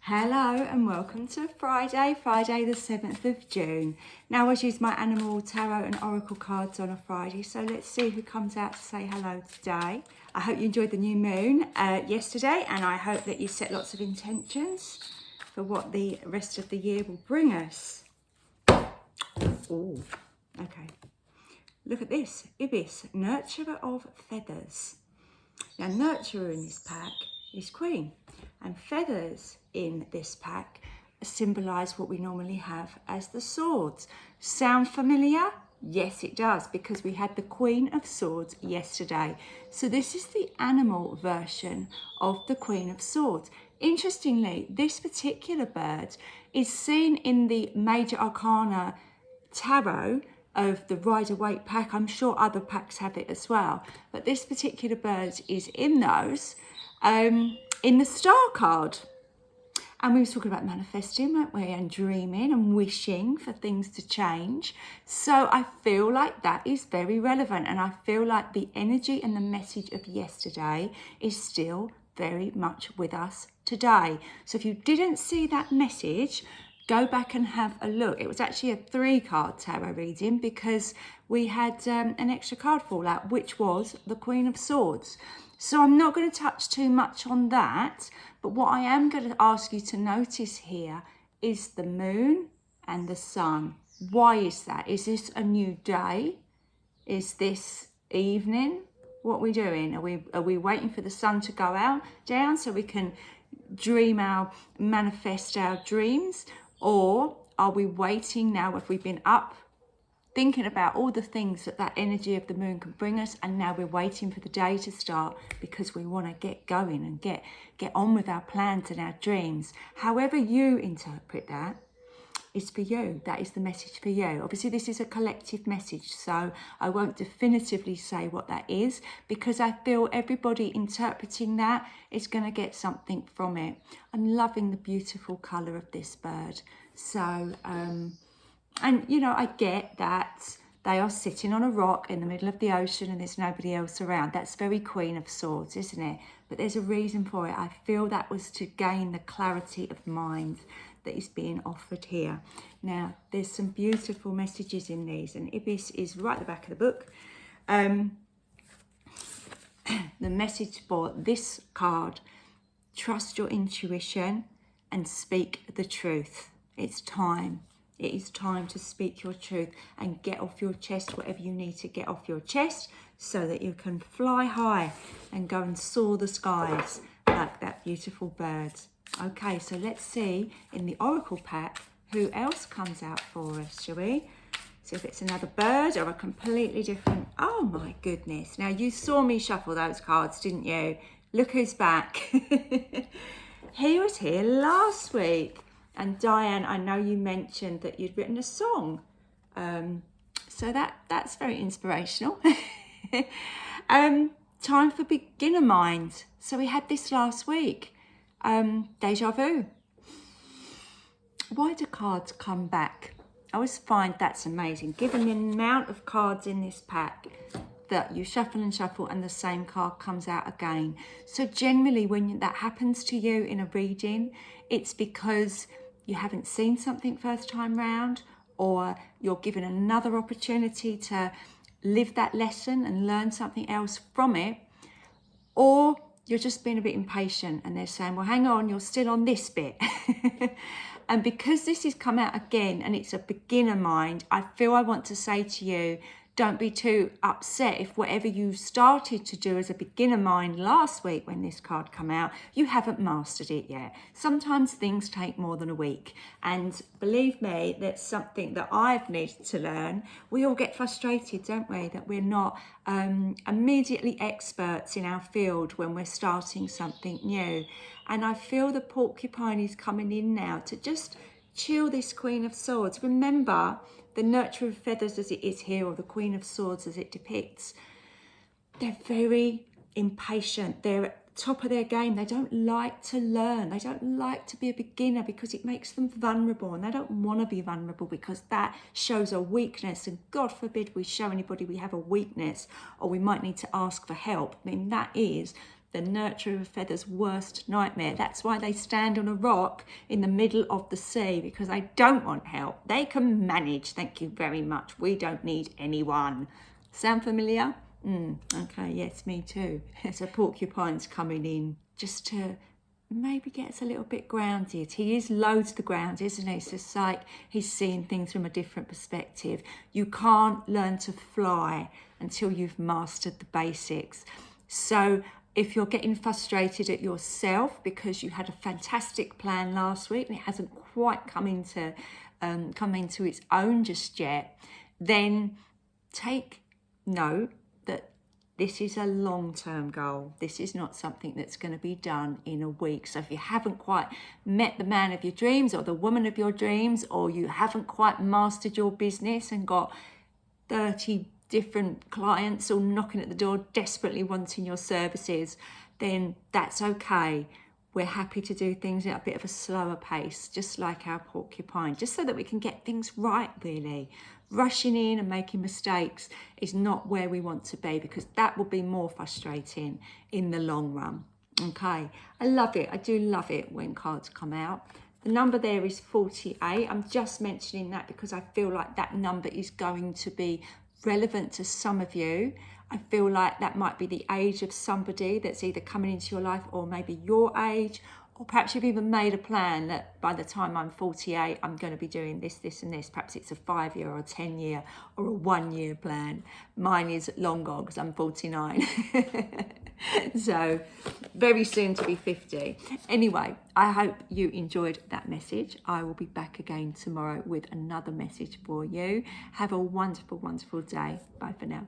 Hello and welcome to Friday the 7th of June. Now I always use my animal tarot and oracle cards on a Friday, so let's see who comes out to say hello today. I hope you enjoyed the new moon yesterday, and I hope that you set lots of intentions for what the rest of the year will bring us. Oh, okay. Look at this, Ibis, nurturer of feathers. Now nurturer in this pack is Queen, and feathers in this pack symbolise what we normally have as the swords. Sound familiar? Yes, it does, because we had the Queen of Swords yesterday. So this is the animal version of the Queen of Swords. Interestingly, this particular bird is seen in the Major Arcana tarot of the Rider-Waite pack. I'm sure other packs have it as well, but this particular bird is in those, in the Star card. And we were talking about manifesting, weren't we, and dreaming and wishing for things to change. So I feel like that is very relevant, and I feel like the energy and the message of yesterday is still very much with us today. So if you didn't see that message, go back and have a look. It was actually a 3-card tarot reading because we had an extra card fall out, which was the Queen of Swords. So I'm not going to touch too much on that, but what I am going to ask you to notice here is the moon and the sun. Why is that? Is this a new day? Is this evening? What are we doing? Are we waiting for the sun to go down so we can manifest our dreams? Or are we waiting now, if we've been up thinking about all the things that energy of the moon can bring us, and now we're waiting for the day to start because we want to get going and get on with our plans and our dreams? However you interpret that is for you. That is the message for you. Obviously this is a collective message, so I won't definitively say what that is, because I feel everybody interpreting that is going to get something from it. I'm loving the beautiful colour of this bird. So and you know, I get that they are sitting on a rock in the middle of the ocean and there's nobody else around. That's very Queen of Swords, isn't it? But there's a reason for it. I feel that was to gain the clarity of mind that is being offered here. Now, there's some beautiful messages in these, and Ibis is right at the back of the book. The message for this card: trust your intuition and speak the truth. It's time. It is time to speak your truth and get off your chest whatever you need to get off your chest so that you can fly high and go and soar the skies like that beautiful bird. Okay, so let's see in the Oracle pack who else comes out for us, shall we? See if it's another bird or a completely different... Oh my goodness. Now you saw me shuffle those cards, didn't you? Look who's back. He was here last week. And Diane, I know you mentioned that you'd written a song. So that's very inspirational. Time for beginner mind. So we had this last week. Deja vu. Why do cards come back? I always find that's amazing. Given the amount of cards in this pack, that you shuffle and shuffle and the same card comes out again. So generally when that happens to you in a reading, it's because you haven't seen something first time round, or you're given another opportunity to live that lesson and learn something else from it, or you're just being a bit impatient and they're saying, well, hang on, you're still on this bit. And because this has come out again and it's a beginner mind, I feel I want to say to you, don't be too upset if whatever you started to do as a beginner mind last week when this card came out, you haven't mastered it yet. Sometimes things take more than a week. And believe me, that's something that I've needed to learn. We all get frustrated, don't we? That we're not immediately experts in our field when we're starting something new. And I feel the porcupine is coming in now to just chill this Queen of Swords. Remember, the nurturer of feathers as it is here, or the Queen of Swords as it depicts, they're very impatient. They're at the top of their game. They don't like to learn. They don't like to be a beginner because it makes them vulnerable, and they don't want to be vulnerable because that shows a weakness, and God forbid we show anybody we have a weakness or we might need to ask for help. I mean, that is the nurturer of a feather's worst nightmare. That's why they stand on a rock in the middle of the sea, because they don't want help. They can manage. Thank you very much. We don't need anyone. Sound familiar? Okay, yes, me too. So porcupine's coming in just to maybe get us a little bit grounded. He is low to the ground, isn't he? It's just like he's seeing things from a different perspective. You can't learn to fly until you've mastered the basics. So if you're getting frustrated at yourself because you had a fantastic plan last week and it hasn't quite come into its own just yet, then take note that this is a long-term goal. This is not something that's going to be done in a week. So if you haven't quite met the man of your dreams or the woman of your dreams, or you haven't quite mastered your business and got 30 different clients all knocking at the door desperately wanting your services, then that's okay. We're happy to do things at a bit of a slower pace, just like our porcupine, just so that we can get things right, really. Rushing in and making mistakes is not where we want to be, because that will be more frustrating in the long run. Okay, I love it. I do love it when cards come out. The number there is 48. I'm just mentioning that because I feel like that number is going to be relevant to some of you. I feel like that might be the age of somebody that's either coming into your life, or maybe your age, or perhaps you've even made a plan that by the time I'm 48, I'm going to be doing this, this and this. Perhaps it's a 5-year or a 10-year or a 1-year plan. Mine is long gone because I'm 49. So very soon to be 50. Anyway, I hope you enjoyed that message. I will be back again tomorrow with another message for you. Have a wonderful, wonderful day. Bye for now.